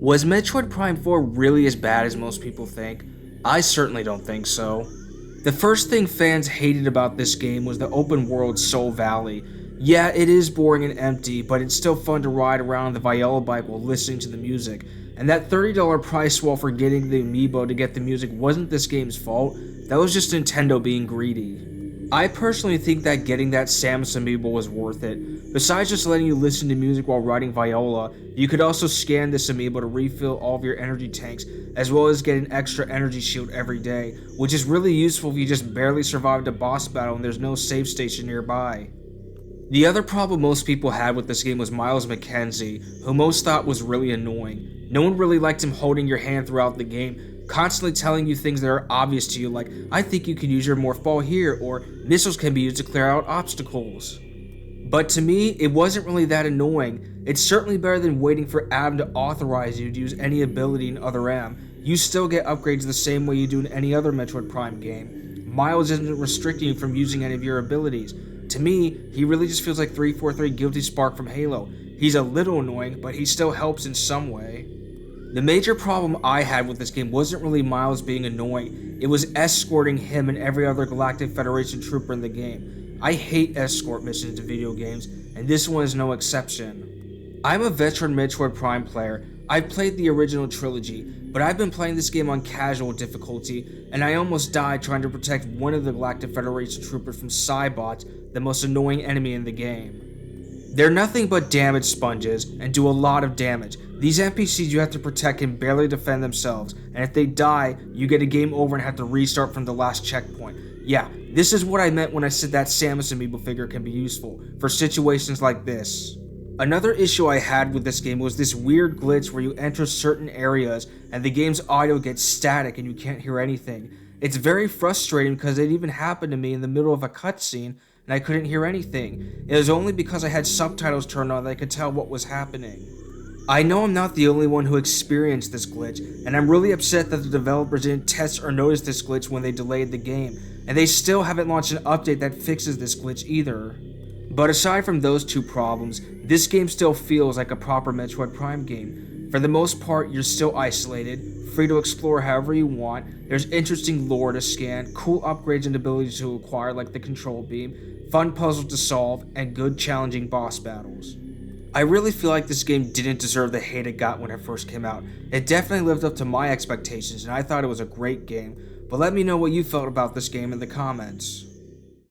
Was Metroid Prime 4 really as bad as most people think? I certainly don't think so. The first thing fans hated about this game was the open world Soul Valley. Yeah, it is boring and empty, but it's still fun to ride around the Viola bike while listening to the music. And that $30 price wall for getting the amiibo to get the music wasn't this game's fault, that was just Nintendo being greedy. I personally think that getting that Samus amiibo was worth it. Besides just letting you listen to music while riding Viola, you could also scan this amiibo to refill all of your energy tanks, as well as get an extra energy shield every day, which is really useful if you just barely survived a boss battle and there's no save station nearby. The other problem most people had with this game was Miles McKenzie, who most thought was really annoying. No one really liked him holding your hand throughout the game, constantly telling you things that are obvious to you like, I think you can use your morph ball here, or missiles can be used to clear out obstacles. But to me, it wasn't really that annoying. It's certainly better than waiting for Adam to authorize you to use any ability in Other M. You still get upgrades the same way you do in any other Metroid Prime game. Miles isn't restricting you from using any of your abilities. To me, he really just feels like 343 Guilty Spark from Halo. He's a little annoying, but he still helps in some way. The major problem I had with this game wasn't really Miles being annoying, it was escorting him and every other Galactic Federation trooper in the game. I hate escort missions in video games, and this one is no exception. I'm a veteran Metroid Prime player. I've played the original trilogy, but I've been playing this game on casual difficulty, and I almost died trying to protect one of the Galactic Federation troopers from Cybots, the most annoying enemy in the game. They're nothing but damage sponges and do a lot of damage. These NPCs you have to protect can barely defend themselves, and if they die, you get a game over and have to restart from the last checkpoint. Yeah, this is what I meant when I said that Samus amiibo figure can be useful for situations like this. Another issue I had with this game was this weird glitch where you enter certain areas and the game's audio gets static and you can't hear anything. It's very frustrating because it even happened to me in the middle of a cutscene and I couldn't hear anything. It was only because I had subtitles turned on that I could tell what was happening. I know I'm not the only one who experienced this glitch, and I'm really upset that the developers didn't test or notice this glitch when they delayed the game, and they still haven't launched an update that fixes this glitch either. But aside from those two problems, this game still feels like a proper Metroid Prime game. For the most part, you're still isolated, free to explore however you want, there's interesting lore to scan, cool upgrades and abilities to acquire like the control beam, fun puzzles to solve, and good challenging boss battles. I really feel like this game didn't deserve the hate it got when it first came out. It definitely lived up to my expectations and I thought it was a great game, but let me know what you felt about this game in the comments.